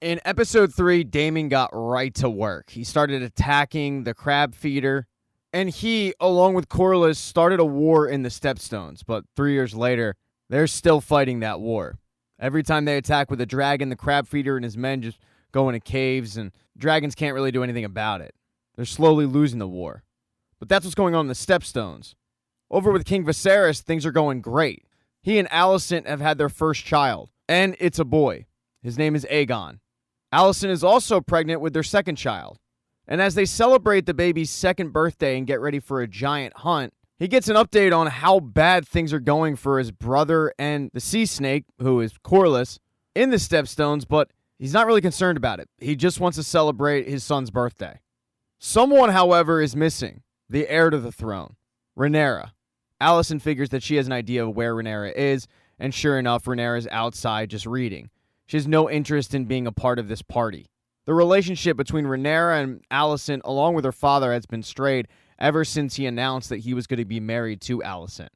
In episode 3, Daemon got right to work. He started attacking the crab feeder, and he, along with Corlys, started a war in the Stepstones. But 3 years later, they're still fighting that war. Every time they attack with a dragon, the crab feeder and his men just go into caves, and dragons can't really do anything about it. They're slowly losing the war. But that's what's going on in the Stepstones. Over with King Viserys, things are going great. He and Alicent have had their first child, and it's a boy. His name is Aegon. Alicent is also pregnant with their second child. And as they celebrate the baby's second birthday and get ready for a giant hunt, he gets an update on how bad things are going for his brother and the sea snake, who is Corlys, in the Stepstones, but he's not really concerned about it. He just wants to celebrate his son's birthday. Someone, however, is missing. The heir to the throne, Rhaenyra. Alicent figures that she has an idea of where Rhaenyra is, and sure enough, Rhaenyra is outside just reading. She has no interest in being a part of this party. The relationship between Rhaenyra and Alicent, along with her father, has been strayed ever since he announced that he was going to be married to Alicent.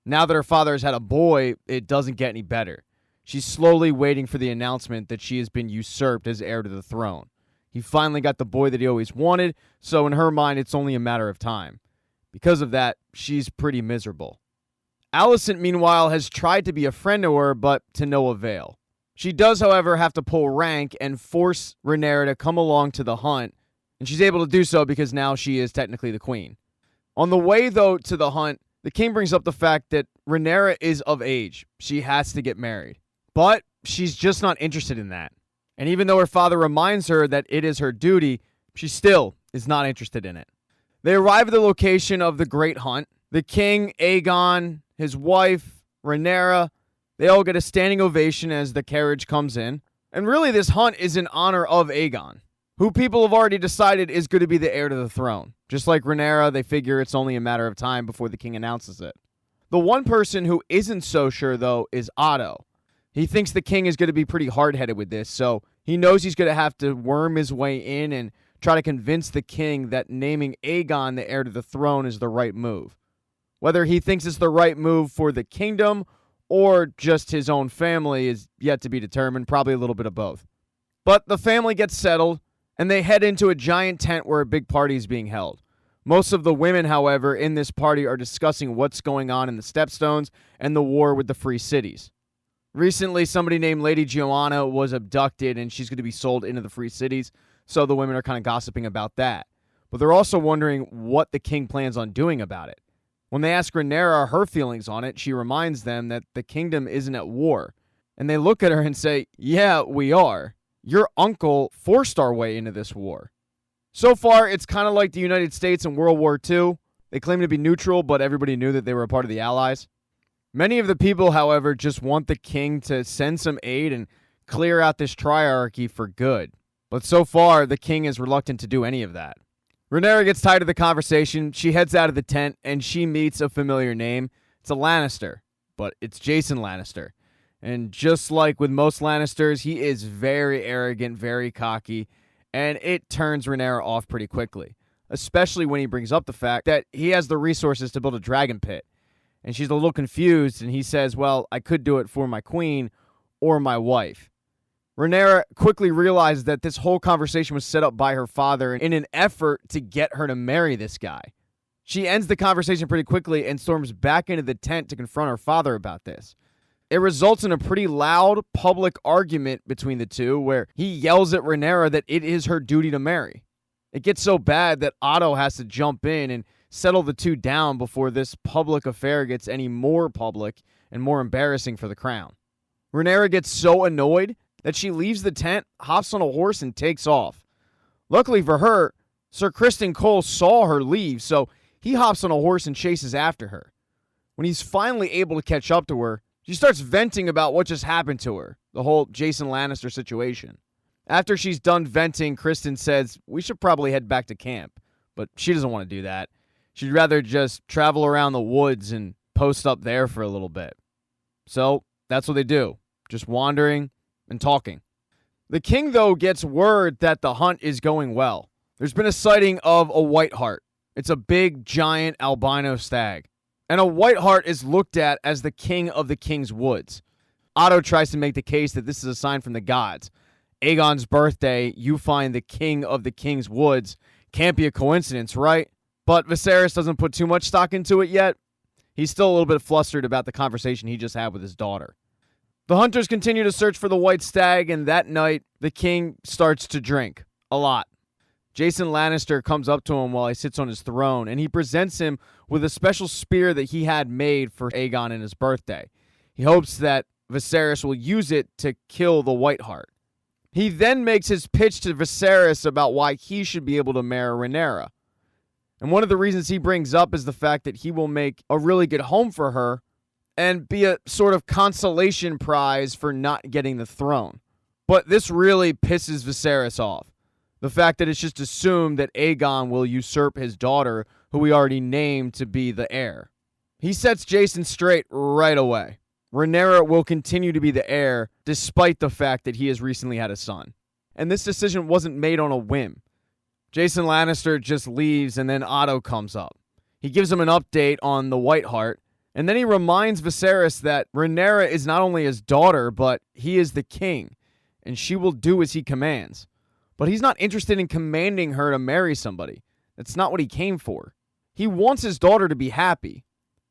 Now that her father has had a boy, it doesn't get any better. She's slowly waiting for the announcement that she has been usurped as heir to the throne. He finally got the boy that he always wanted, so in her mind, it's only a matter of time. Because of that, she's pretty miserable. Alicent, meanwhile, has tried to be a friend to her, but to no avail. She does, however, have to pull rank and force Rhaenyra to come along to the hunt, and she's able to do so because now she is technically the queen. On the way, though, to the hunt, the king brings up the fact that Rhaenyra is of age. She has to get married. But she's just not interested in that. And even though her father reminds her that it is her duty, she still is not interested in it. They arrive at the location of the Great Hunt. The king, Aegon, his wife, Rhaenyra, they all get a standing ovation as the carriage comes in. And really, this hunt is in honor of Aegon, who people have already decided is going to be the heir to the throne. Just like Rhaenyra, they figure it's only a matter of time before the king announces it. The one person who isn't so sure, though, is Otto. He thinks the king is going to be pretty hard-headed with this, so he knows he's going to have to worm his way in and try to convince the king that naming Aegon the heir to the throne is the right move. Whether he thinks it's the right move for the kingdom or just his own family is yet to be determined, probably a little bit of both. But the family gets settled, and they head into a giant tent where a big party is being held. Most of the women, however, in this party are discussing what's going on in the Stepstones and the war with the Free Cities. Recently, somebody named Lady Joanna was abducted, and she's going to be sold into the Free Cities, so the women are kind of gossiping about that. But they're also wondering what the king plans on doing about it. When they ask Rhaenyra her feelings on it, she reminds them that the kingdom isn't at war. And they look at her and say, yeah, we are. Your uncle forced our way into this war. So far, it's kind of like the United States in World War II. They claim to be neutral, but everybody knew that they were a part of the Allies. Many of the people, however, just want the king to send some aid and clear out this triarchy for good. But so far, the king is reluctant to do any of that. Rhaenyra gets tired of the conversation. She heads out of the tent, and she meets a familiar name. It's a Lannister, but it's Jason Lannister. And just like with most Lannisters, he is very arrogant, very cocky, and it turns Rhaenyra off pretty quickly, especially when he brings up the fact that he has the resources to build a dragon pit. And she's a little confused, and he says, well, I could do it for my queen or my wife. Rhaenyra quickly realizes that this whole conversation was set up by her father in an effort to get her to marry this guy. She ends the conversation pretty quickly and storms back into the tent to confront her father about this. It results in a pretty loud public argument between the two where he yells at Rhaenyra that it is her duty to marry. It gets so bad that Otto has to jump in and settle the two down before this public affair gets any more public and more embarrassing for the crown. Rhaenyra gets so annoyed that she leaves the tent, hops on a horse, and takes off. Luckily for her, Sir Criston Cole saw her leave, so he hops on a horse and chases after her. When he's finally able to catch up to her, she starts venting about what just happened to her, the whole Jason Lannister situation. After she's done venting, Criston says, we should probably head back to camp, but she doesn't want to do that. She'd rather just travel around the woods and post up there for a little bit. So that's what they do, just wandering and talking. The king, though, gets word that the hunt is going well. There's been a sighting of a Whitehart. It's a big, giant albino stag. And a Whitehart is looked at as the king of the King's Woods. Otto tries to make the case that this is a sign from the gods. Aegon's birthday, you find the king of the King's Woods. Can't be a coincidence, right? But Viserys doesn't put too much stock into it yet. He's still a little bit flustered about the conversation he just had with his daughter. The hunters continue to search for the white stag, and that night, the king starts to drink. A lot. Jason Lannister comes up to him while he sits on his throne, and he presents him with a special spear that he had made for Aegon in his birthday. He hopes that Viserys will use it to kill the Whiteheart. He then makes his pitch to Viserys about why he should be able to marry Rhaenyra. And one of the reasons he brings up is the fact that he will make a really good home for her and be a sort of consolation prize for not getting the throne. But this really pisses Viserys off. The fact that it's just assumed that Aegon will usurp his daughter, who he already named to be the heir. He sets Jason straight right away. Rhaenyra will continue to be the heir, despite the fact that he has recently had a son. And this decision wasn't made on a whim. Jason Lannister just leaves, and then Otto comes up. He gives him an update on the Whiteheart, and then he reminds Viserys that Rhaenyra is not only his daughter, but he is the king, and she will do as he commands. But he's not interested in commanding her to marry somebody. That's not what he came for. He wants his daughter to be happy.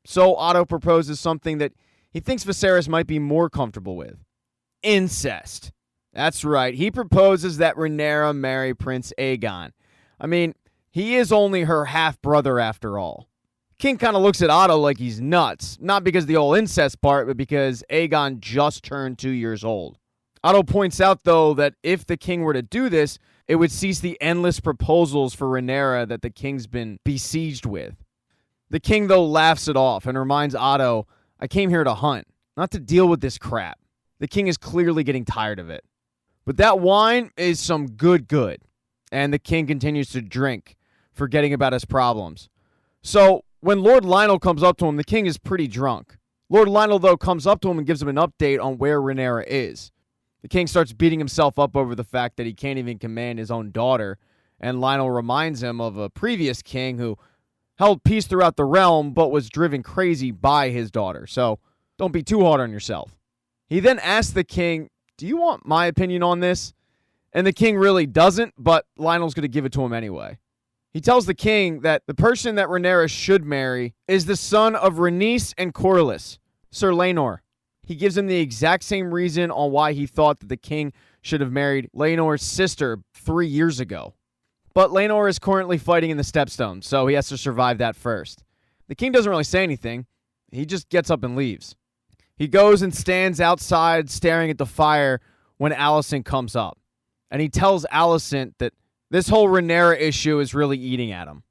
So Otto proposes something that he thinks Viserys might be more comfortable with. Incest. That's right. He proposes that Rhaenyra marry Prince Aegon. I mean, he is only her half-brother after all. King kind of looks at Otto like he's nuts. Not because of the whole incest part, but because Aegon just turned 2 years old. Otto points out, though, that if the king were to do this, it would cease the endless proposals for Rhaenyra that the king's been besieged with. The king, though, laughs it off and reminds Otto, I came here to hunt, not to deal with this crap. The king is clearly getting tired of it. But that wine is some good. And the king continues to drink, forgetting about his problems. So when Lord Lionel comes up to him, the king is pretty drunk. Lord Lionel, though, comes up to him and gives him an update on where Rhaenyra is. The king starts beating himself up over the fact that he can't even command his own daughter, and Lionel reminds him of a previous king who held peace throughout the realm but was driven crazy by his daughter, so don't be too hard on yourself. He then asks the king, do you want my opinion on this? And the king really doesn't, but Lionel's going to give it to him anyway. He tells the king that the person that Rhaenyra should marry is the son of Rhaenys and Corlys, Sir Laenor. He gives him the exact same reason on why he thought that the king should have married Laenor's sister 3 years ago. But Laenor is currently fighting in the Stepstones, so he has to survive that first. The king doesn't really say anything. He just gets up and leaves. He goes and stands outside staring at the fire when Alicent comes up. And he tells Alicent that this whole Rhaenyra issue is really eating at him.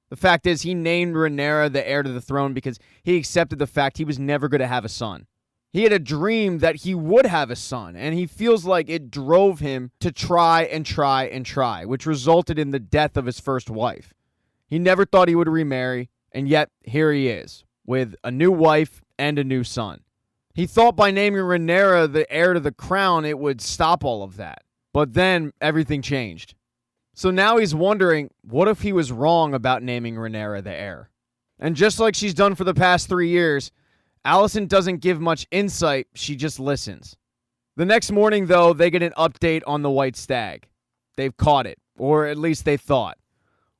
The fact is, he named Rhaenyra the heir to the throne because he accepted the fact he was never going to have a son. He had a dream that he would have a son, and he feels like it drove him to try, which resulted in the death of his first wife. He never thought he would remarry, and yet here he is, with a new wife and a new son. He thought by naming Rhaenyra the heir to the crown, it would stop all of that. But then everything changed. So now he's wondering, what if he was wrong about naming Rhaenyra the heir? And just like she's done for the past 3 years, Alicent doesn't give much insight, she just listens. The next morning, though, they get an update on the white stag. They've caught it, or at least they thought.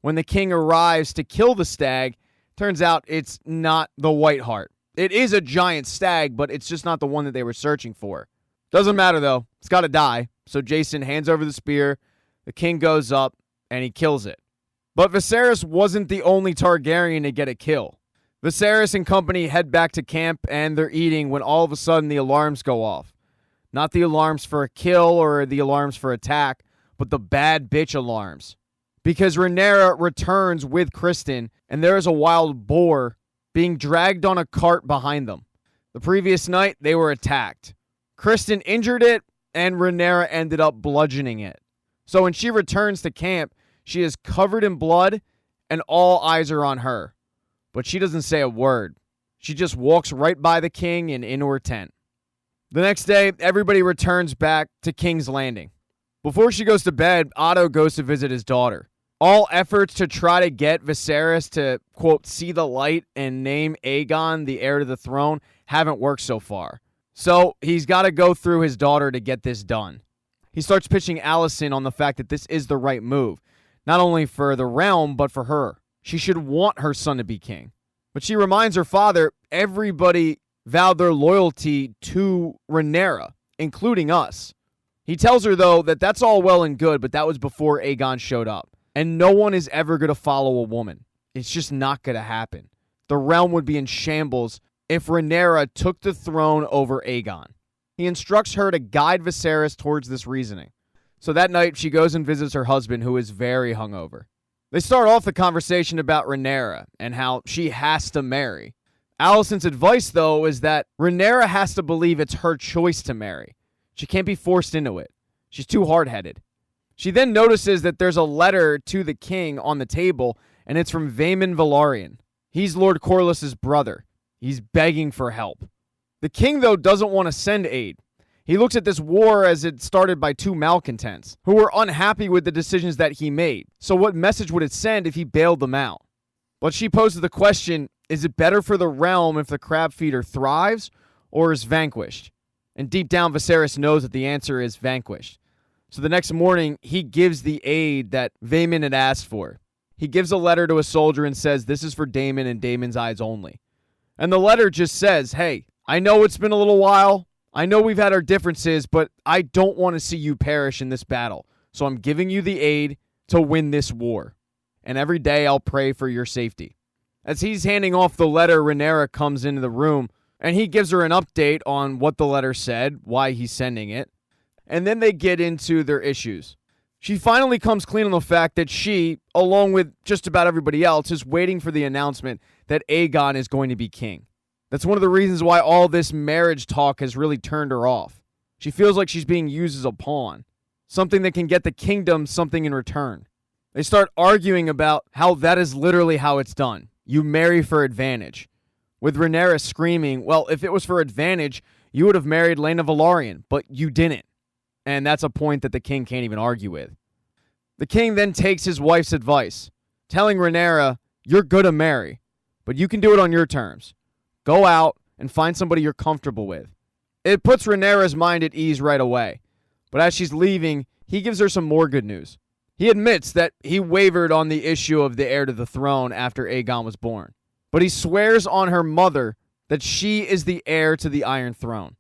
When the king arrives to kill the stag, turns out it's not the Whiteheart. It is a giant stag, but it's just not the one that they were searching for. Doesn't matter, though. It's got to die. So Jason hands over the spear, the king goes up, and he kills it. But Viserys wasn't the only Targaryen to get a kill. Viserys and company head back to camp, and they're eating when all of a sudden the alarms go off. Not the alarms for a kill or the alarms for attack, but the bad bitch alarms. Because Rhaenyra returns with Criston, and there is a wild boar being dragged on a cart behind them. The previous night, they were attacked. Criston injured it, and Rhaenyra ended up bludgeoning it. So when she returns to camp, she is covered in blood, and all eyes are on her. But she doesn't say a word. She just walks right by the king and into her tent. The next day, everybody returns back to King's Landing. Before she goes to bed, Otto goes to visit his daughter. All efforts to try to get Viserys to, quote, see the light and name Aegon the heir to the throne haven't worked so far. So he's got to go through his daughter to get this done. He starts pitching Alicent on the fact that this is the right move, not only for the realm, but for her. She should want her son to be king. But she reminds her father, everybody vowed their loyalty to Rhaenyra, including us. He tells her, though, that that's all well and good, but that was before Aegon showed up. And no one is ever going to follow a woman. It's just not going to happen. The realm would be in shambles if Rhaenyra took the throne over Aegon. He instructs her to guide Viserys towards this reasoning. So that night, she goes and visits her husband, who is very hungover. They start off the conversation about Rhaenyra and how she has to marry. Alicent's advice, though, is that Rhaenyra has to believe it's her choice to marry. She can't be forced into it. She's too hard-headed. She then notices that there's a letter to the king on the table, and it's from Vaemon Velaryon. He's Lord Corlys' brother. He's begging for help. The king, though, doesn't want to send aid. He looks at this war as it started by two malcontents who were unhappy with the decisions that he made. So what message would it send if he bailed them out? But she poses the question, is it better for the realm if the crab feeder thrives or is vanquished? And deep down, Viserys knows that the answer is vanquished. So the next morning, he gives the aid that Vaemon had asked for. He gives a letter to a soldier and says, this is for Daemon and Daemon's eyes only. And the letter just says, hey, I know it's been a little while. I know we've had our differences, but I don't want to see you perish in this battle. So I'm giving you the aid to win this war. And every day I'll pray for your safety. As he's handing off the letter, Rhaenyra comes into the room, and he gives her an update on what the letter said, why he's sending it. And then they get into their issues. She finally comes clean on the fact that she, along with just about everybody else, is waiting for the announcement that Aegon is going to be king. That's one of the reasons why all this marriage talk has really turned her off. She feels like she's being used as a pawn, something that can get the kingdom something in return. They start arguing about how that is literally how it's done. You marry for advantage. With Rhaenyra screaming, well, if it was for advantage, you would have married Laena Velaryon, but you didn't. And that's a point that the king can't even argue with. The king then takes his wife's advice, telling Rhaenyra, you're good to marry, but you can do it on your terms. Go out and find somebody you're comfortable with. It puts Rhaenyra's mind at ease right away. But as she's leaving, he gives her some more good news. He admits that he wavered on the issue of the heir to the throne after Aegon was born. But he swears on her mother that she is the heir to the Iron Throne.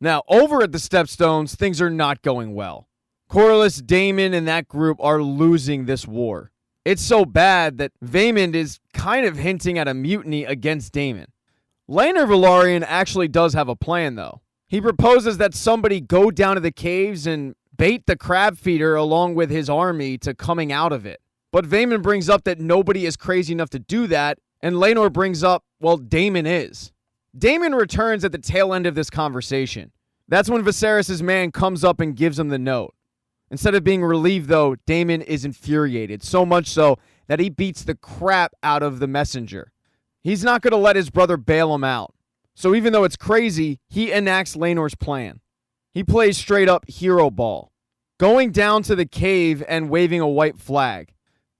Now, over at the Stepstones, things are not going well. Corlys, Daemon, and that group are losing this war. It's so bad that Vaemond is kind of hinting at a mutiny against Daemon. Laena Velaryon actually does have a plan, though. He proposes that somebody go down to the caves and bait the crab feeder along with his army to coming out of it. But Vaemond brings up that nobody is crazy enough to do that, and Laenor brings up, well, Daemon is. Daemon returns at the tail end of this conversation. That's when Viserys' man comes up and gives him the note. Instead of being relieved, though, Daemon is infuriated, so much so that he beats the crap out of the messenger. He's not going to let his brother bail him out. So even though it's crazy, he enacts Laenor's plan. He plays straight up hero ball, going down to the cave and waving a white flag.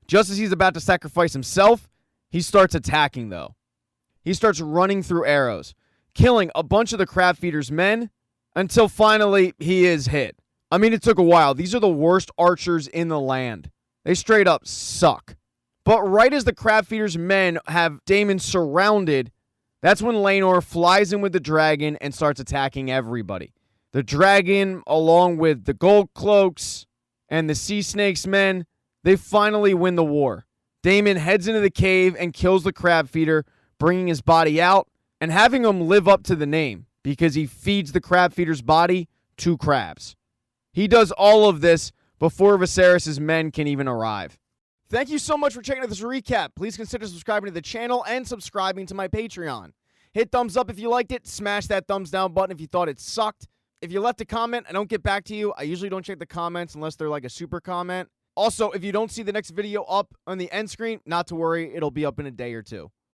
Just as he's about to sacrifice himself, he starts attacking, though. He starts running through arrows, killing a bunch of the crab feeder's men until finally he is hit. I mean, it took a while. These are the worst archers in the land. They straight up suck. But right as the crab feeder's men have Daemon surrounded, that's when Laenor flies in with the dragon and starts attacking everybody. The dragon, along with the gold cloaks and the sea snake's men, they finally win the war. Daemon heads into the cave and kills the crab feeder, bringing his body out and having him live up to the name because he feeds the crab feeder's body to crabs. He does all of this before Viserys' men can even arrive. Thank you so much for checking out this recap. Please consider subscribing to the channel and subscribing to my Patreon. Hit thumbs up if you liked it. Smash that thumbs down button if you thought it sucked. If you left a comment, I don't get back to you. I usually don't check the comments unless they're like a super comment. Also, if you don't see the next video up on the end screen, not to worry, it'll be up in a day or two.